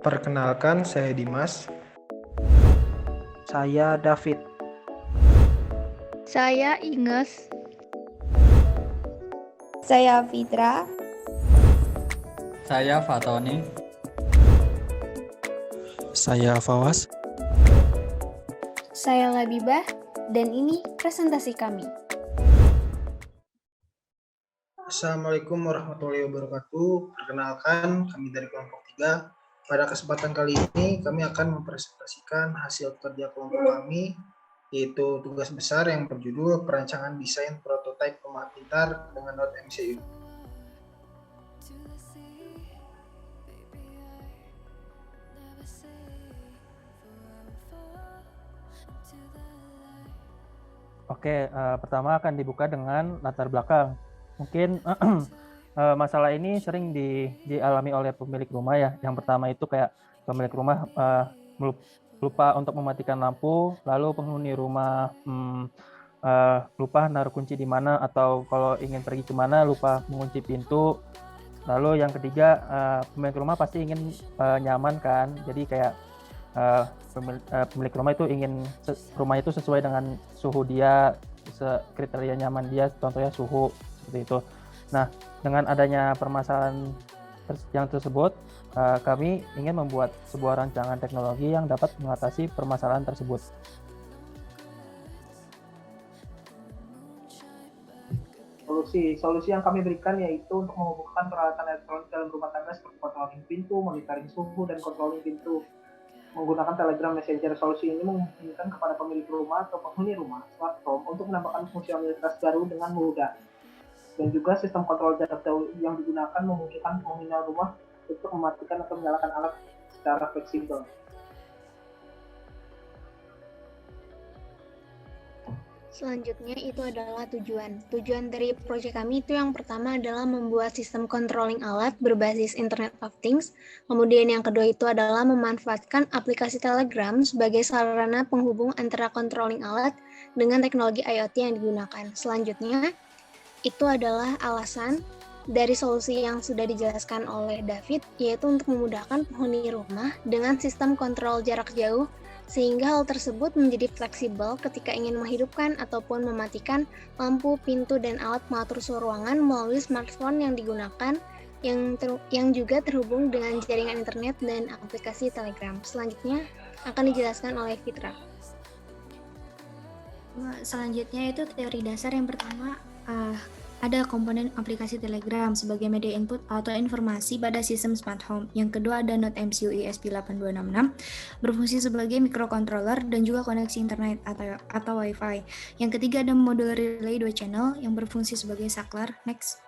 Perkenalkan, saya Dimas. Saya David. Saya Inges. Saya Fitra. Saya Fatoni. Saya Fawas. Saya Labibah, dan ini presentasi kami. Assalamualaikum warahmatullahi wabarakatuh. Perkenalkan, kami dari kelompok 3. Pada kesempatan kali ini, kami akan mempresentasikan hasil kerja kelompok kami, yaitu tugas besar yang berjudul Perancangan Desain Prototipe Rumah Pintar dengan Node MCU. Oke, pertama akan dibuka dengan latar belakang. Mungkin masalah ini sering dialami oleh pemilik rumah ya. Yang pertama itu kayak pemilik rumah lupa untuk mematikan lampu, lalu penghuni rumah lupa naruh kunci di mana, atau kalau ingin pergi kemana lupa mengunci pintu. Lalu yang ketiga, pemilik rumah pasti ingin nyaman kan, jadi kayak pemilik rumah itu ingin rumah itu sesuai dengan suhu dia, kriteria nyaman dia, contohnya suhu seperti itu. Nah, dengan adanya permasalahan yang tersebut, kami ingin membuat sebuah rancangan teknologi yang dapat mengatasi permasalahan tersebut. Solusi yang kami berikan yaitu untuk menghubungkan peralatan elektronik dalam rumah tangga seperti controlling pintu, monitoring suhu, dan controlling pintu menggunakan Telegram Messenger. Solusi ini memungkinkan kepada pemilik rumah atau penghuni rumah smart home untuk menambahkan fungsionalitas baru dengan mudah. Dan juga sistem kontrol jarak jauh yang digunakan memungkinkan penghuni rumah untuk mematikan atau menyalakan alat secara fleksibel. Selanjutnya itu adalah tujuan. Tujuan dari proyek kami itu yang pertama adalah membuat sistem controlling alat berbasis Internet of Things. Kemudian yang kedua itu adalah memanfaatkan aplikasi Telegram sebagai sarana penghubung antara controlling alat dengan teknologi IoT yang digunakan. Selanjutnya itu adalah alasan dari solusi yang sudah dijelaskan oleh David, yaitu untuk memudahkan penghuni rumah dengan sistem kontrol jarak jauh, sehingga hal tersebut menjadi fleksibel ketika ingin menghidupkan ataupun mematikan lampu, pintu, dan alat pengatur suhu ruangan melalui smartphone yang digunakan, yang juga terhubung dengan jaringan internet dan aplikasi Telegram. Selanjutnya akan dijelaskan oleh Fitra. Selanjutnya itu teori dasar yang pertama, ada komponen aplikasi Telegram sebagai media input atau informasi pada sistem smart home. Yang kedua ada Node MCU ESP8266 berfungsi sebagai microcontroller dan juga koneksi internet atau Wi-Fi. Yang ketiga ada modul relay 2 channel yang berfungsi sebagai saklar. Next.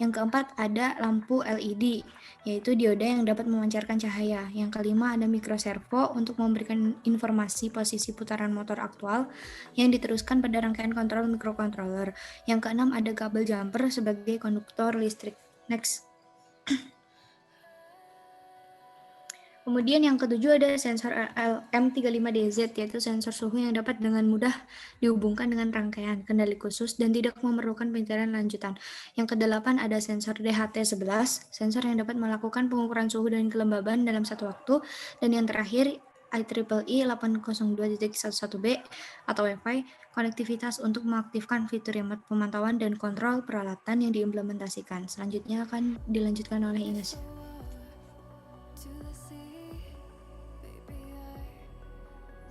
Yang keempat ada lampu LED, yaitu dioda yang dapat memancarkan cahaya. Yang kelima ada microservo untuk memberikan informasi posisi putaran motor aktual yang diteruskan pada rangkaian kontrol microcontroller. Yang keenam ada kabel jumper sebagai konduktor listrik. Next. Kemudian yang ketujuh ada sensor LM35DZ, yaitu sensor suhu yang dapat dengan mudah dihubungkan dengan rangkaian kendali khusus dan tidak memerlukan pencarian lanjutan. Yang kedelapan ada sensor DHT11, sensor yang dapat melakukan pengukuran suhu dan kelembaban dalam satu waktu. Dan yang terakhir IEEE 802.11b atau Wi-Fi, konektivitas untuk mengaktifkan fitur remote pemantauan dan kontrol peralatan yang diimplementasikan. Selanjutnya akan dilanjutkan oleh Ines.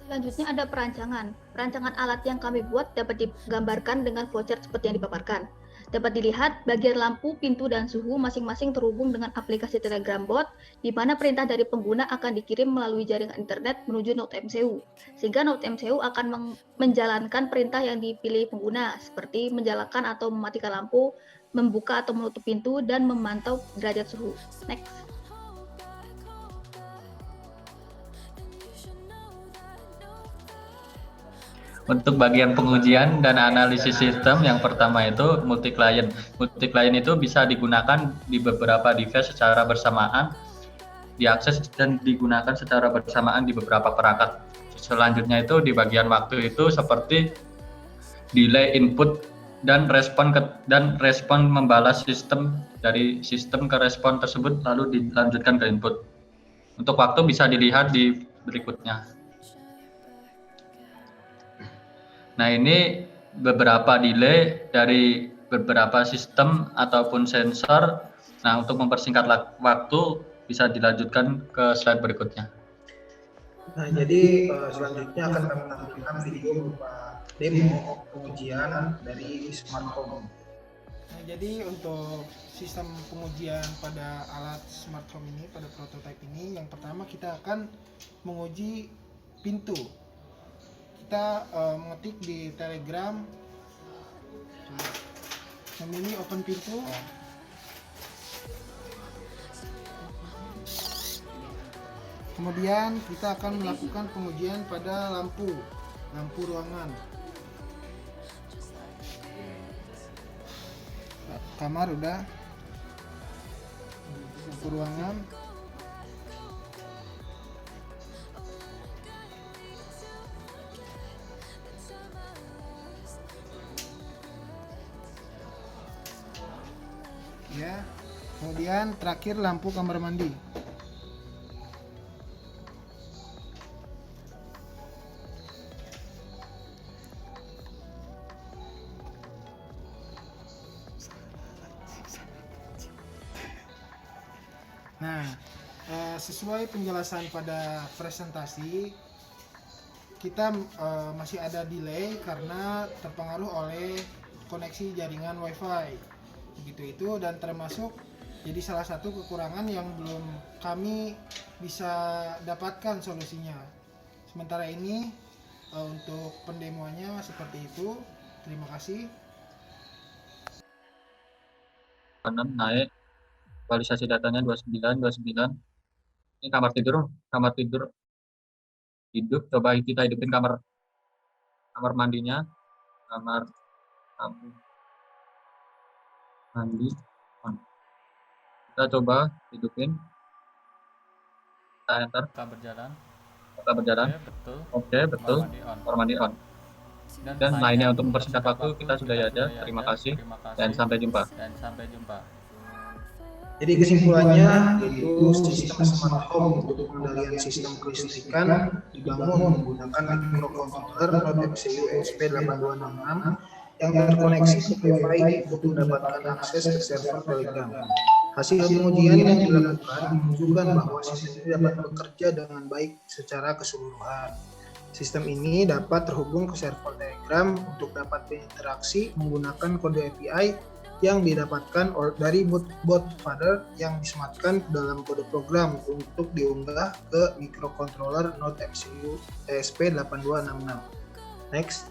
Selanjutnya ada perancangan. Perancangan alat yang kami buat dapat digambarkan dengan flowchart seperti yang dipaparkan. Dapat dilihat bagian lampu, pintu, dan suhu masing-masing terhubung dengan aplikasi Telegram Bot, di mana perintah dari pengguna akan dikirim melalui jaringan internet menuju Node MCU. Sehingga Node MCU akan menjalankan perintah yang dipilih pengguna, seperti menjalankan atau mematikan lampu, membuka atau menutup pintu, dan memantau derajat suhu. Next. Untuk bagian pengujian dan analisis sistem, yang pertama itu multi-client. Multi-client itu bisa digunakan di beberapa device secara bersamaan, diakses dan digunakan secara bersamaan di beberapa perangkat. Selanjutnya itu di bagian waktu itu seperti delay input respon membalas sistem dari sistem ke respon tersebut lalu dilanjutkan ke input. Untuk waktu bisa dilihat di berikutnya. Nah, ini beberapa delay dari beberapa sistem ataupun sensor. Nah, untuk mempersingkat waktu bisa dilanjutkan ke slide berikutnya. Nah, jadi selanjutnya akan kami tampilkan video berupa demo pengujian dari smart home. Nah, jadi untuk sistem pengujian pada alat smart home ini, pada prototipe ini, yang pertama kita akan menguji pintu. Kita mengetik di Telegram, memilih open pintu. Kemudian kita akan melakukan pengujian pada lampu ruangan. Kamar udah, lampu ruangan. Ya, kemudian terakhir lampu kamar mandi. Nah, sesuai penjelasan pada presentasi, kita masih ada delay karena terpengaruh oleh koneksi jaringan WiFi. Begitu itu, dan termasuk jadi salah satu kekurangan yang belum kami bisa dapatkan solusinya. Sementara ini untuk pendemoannya seperti itu. Terima kasih. Kanan naik, visualisasi datanya 29. Ini kamar tidur hidup. Coba kita hidupin kamar mandinya, kamar mandi. Kita coba hidupin. Kita enter. Kita berjalan. Oke, betul. Kamar mandi on. Dan lainnya untuk mempersingkat waktu kita sudah ada. Terima kasih dan sampai jumpa. Jadi kesimpulannya itu sistem smart home untuk pengendalian sistem kelistrikan dibangun menggunakan microcontroller Node MCU ESP8266 yang terkoneksi ke Wi-Fi untuk mendapatkan akses ke server Telegram. Hasil pengujian yang dilakukan menunjukkan bahwa sistem ini dapat bekerja dengan baik secara keseluruhan. Sistem ini dapat terhubung ke server Telegram untuk dapat berinteraksi menggunakan kode API yang didapatkan dari bot father yang disematkan ke dalam kode program untuk diunggah ke microcontroller Node MCU ESP8266. Next.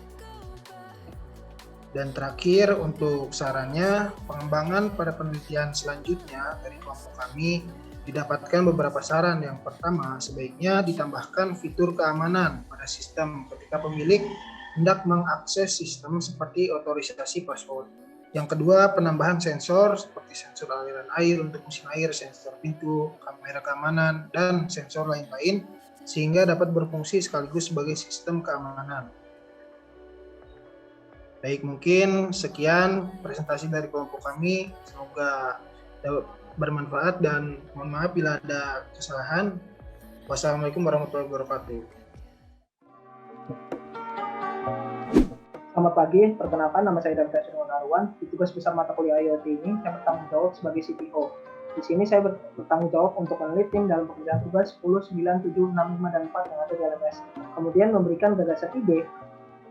Dan terakhir untuk sarannya, pengembangan pada penelitian selanjutnya dari kelompok kami didapatkan beberapa saran. Yang pertama, sebaiknya ditambahkan fitur keamanan pada sistem ketika pemilik hendak mengakses sistem seperti otorisasi password. Yang kedua, penambahan sensor seperti sensor aliran air untuk mesin air, sensor pintu, kamera keamanan, dan sensor lain-lain sehingga dapat berfungsi sekaligus sebagai sistem keamanan. Baik, mungkin sekian presentasi dari kelompok kami. Semoga bermanfaat dan mohon maaf bila ada kesalahan. Wassalamualaikum warahmatullahi wabarakatuh. Selamat pagi, perkenalkan nama saya David Arwan. Di tugas besar mata kuliah IoT ini, saya bertanggung jawab sebagai CTO. Di sini saya bertanggung jawab untuk meneliti tim dalam pekerjaan tugas 10, 9, 7, 6, 5, dan 4 yang ada di LMS. Kemudian memberikan gagasan ide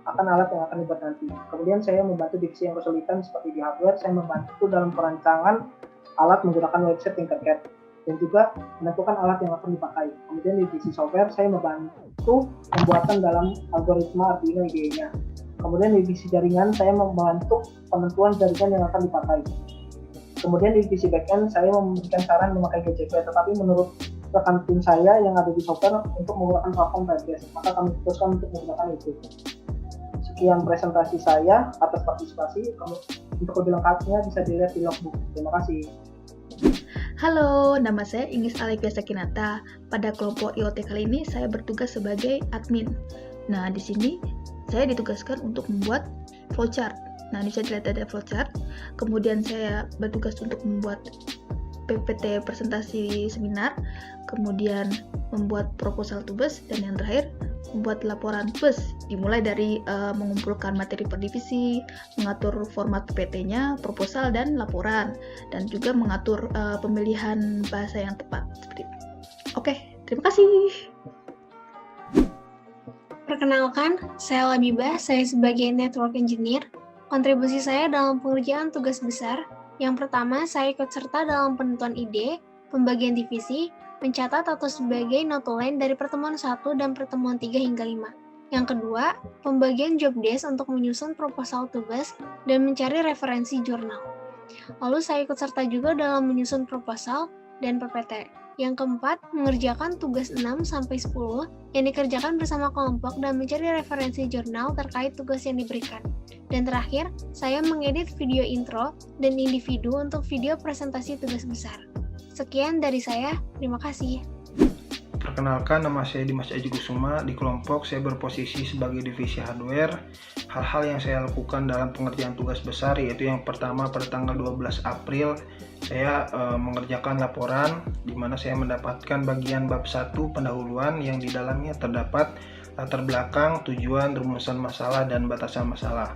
akan alat yang akan dibuat nanti. Kemudian saya membantu divisi yang kesulitan seperti di hardware, saya membantu dalam perancangan alat menggunakan website Tinkercad dan juga menentukan alat yang akan dipakai. Kemudian di divisi software, saya membantu pembuatan dalam algoritma Arduino IDE-nya. Kemudian di divisi jaringan, saya membantu penentuan jaringan yang akan dipakai. Kemudian di divisi backend, saya memberikan saran memakai GCP, tetapi menurut rekan tim saya yang ada di software untuk menggunakan platform Redis, maka kami putuskan untuk menggunakan itu. Sekian presentasi saya atas partisipasi. Untuk lebih lengkapnya bisa dilihat di logbook. Terima kasih. Halo, nama saya Inggris Alivia Sakinata. Pada kelompok IoT kali ini saya bertugas sebagai admin. Nah, di sini saya ditugaskan untuk membuat flowchart. Nah, ini bisa dilihat ada flowchart. Kemudian saya bertugas untuk membuat PPT presentasi seminar, kemudian membuat proposal tugas, dan yang terakhir membuat laporan tugas, dimulai dari mengumpulkan materi per divisi, mengatur format PPT-nya, proposal, dan laporan, dan juga mengatur pemilihan bahasa yang tepat. Seperti itu. Oke, terima kasih. Perkenalkan, saya Labibah, saya sebagai Network Engineer. Kontribusi saya dalam pengerjaan tugas besar, yang pertama, saya ikut serta dalam penentuan ide, pembagian divisi, mencatat atau sebagai notulen dari pertemuan 1 dan pertemuan 3 hingga 5. Yang kedua, pembagian job desk untuk menyusun proposal tugas dan mencari referensi jurnal. Lalu saya ikut serta juga dalam menyusun proposal dan PPT. Yang keempat, mengerjakan tugas 6-10 yang dikerjakan bersama kelompok dan mencari referensi jurnal terkait tugas yang diberikan. Dan terakhir, saya mengedit video intro dan individu untuk video presentasi tugas besar. Sekian dari saya, terima kasih. Perkenalkan, nama saya Dimas Aji Kusuma. Di kelompok saya berposisi sebagai divisi hardware. Hal-hal yang saya lakukan dalam pengerjaan tugas besar yaitu yang pertama, pada tanggal 12 April saya mengerjakan laporan di mana saya mendapatkan bagian bab 1 pendahuluan yang di dalamnya terdapat latar belakang, tujuan, rumusan masalah, dan batasan masalah.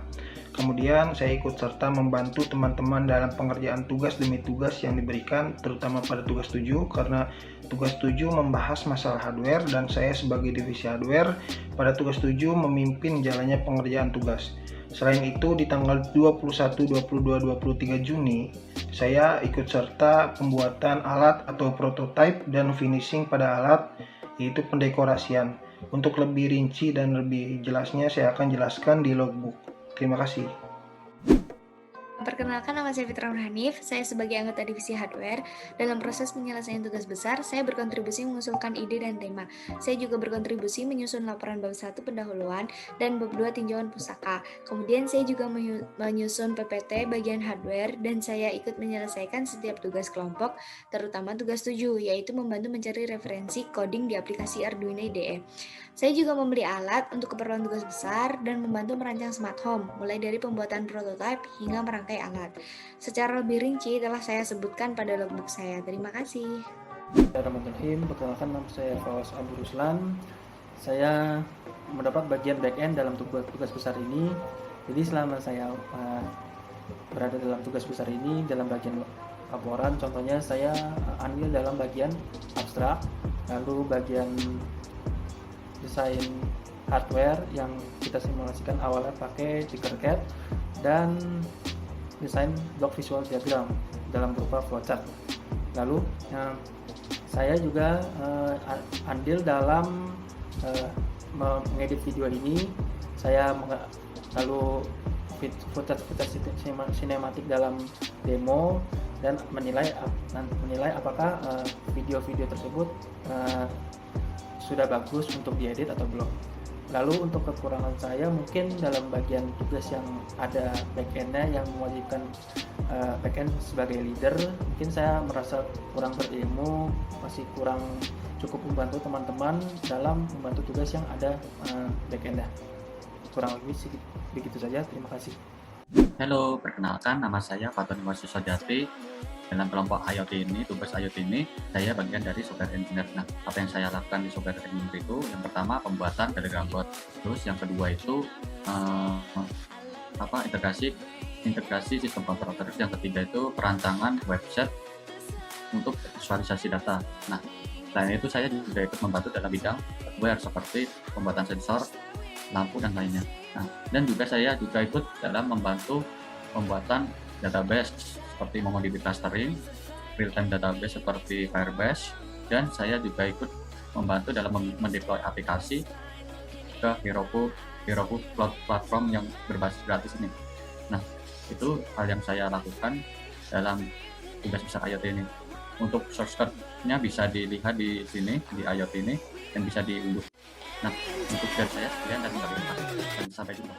Kemudian saya ikut serta membantu teman-teman dalam pengerjaan tugas demi tugas yang diberikan, terutama pada tugas 7, karena tugas 7 membahas masalah hardware dan saya sebagai divisi hardware pada tugas 7 memimpin jalannya pengerjaan tugas. Selain itu, di tanggal 21, 22, 23 Juni, saya ikut serta pembuatan alat atau prototype dan finishing pada alat, yaitu pendekorasian. Untuk lebih rinci dan lebih jelasnya saya akan jelaskan di logbook. Terima kasih. Perkenalkan, nama saya Fitra Hanif. Saya sebagai anggota divisi hardware. Dalam proses penyelesaian tugas besar, saya berkontribusi mengusulkan ide dan tema. Saya juga berkontribusi menyusun laporan bab 1 pendahuluan dan bab 2 tinjauan pusaka. Kemudian saya juga menyusun PPT bagian hardware dan saya ikut menyelesaikan setiap tugas kelompok, terutama tugas 7, yaitu membantu mencari referensi coding di aplikasi Arduino IDE. Saya juga membeli alat untuk keperluan tugas besar dan membantu merancang smart home, mulai dari pembuatan prototipe hingga merangkai alat. Secara lebih rinci telah saya sebutkan pada logbook saya. Terima kasih. Bismillahirrahmanirrahim. Perkenalkan, nama saya Fawas Abu Ruslan. Saya mendapat bagian back-end dalam tugas besar ini. Jadi selama saya berada dalam tugas besar ini, dalam bagian laporan, contohnya saya ambil dalam bagian abstrak, lalu bagian desain hardware yang kita simulasikan awalnya pakai Tinkercad, dan desain blok visual diagram dalam berupa flowchart. Lalu saya juga andil dalam mengedit video ini. Saya lalu footage sinematik dalam demo dan menilai apakah video-video tersebut sudah bagus untuk diedit atau belum. Lalu untuk kekurangan saya mungkin dalam bagian tugas yang ada back-end-nya yang mewajibkan back-end sebagai leader, mungkin saya merasa kurang berilmu, masih kurang cukup membantu teman-teman dalam membantu tugas yang ada back-end-nya. Kurang lebih begitu saja, terima kasih. Halo, perkenalkan, nama saya Fatoni Wasusojati. Dalam kelompok IoT ini, tugas IoT ini, saya bagian dari software engineer. Nah, apa yang saya lakukan di software engineer itu, yang pertama pembuatan Telegram bot, terus yang kedua itu integrasi sistem kontrol, terus yang ketiga itu perancangan website untuk visualisasi data. Nah, selain itu saya juga ikut membantu dalam bidang hardware seperti pembuatan sensor, lampu, dan lainnya. Nah, dan juga saya juga ikut dalam membantu pembuatan database seperti MongoDB clustering, real-time database seperti Firebase, dan saya juga ikut membantu dalam mendeploy aplikasi ke Heroku Cloud Platform yang berbasis gratis ini. Nah, itu hal yang saya lakukan dalam tugas besar IoT ini. Untuk shortcut-nya bisa dilihat di sini, di IoT ini, dan bisa diunduh. Nah, untuk dari saya sekian dan terima kasih. Dan sampai jumpa.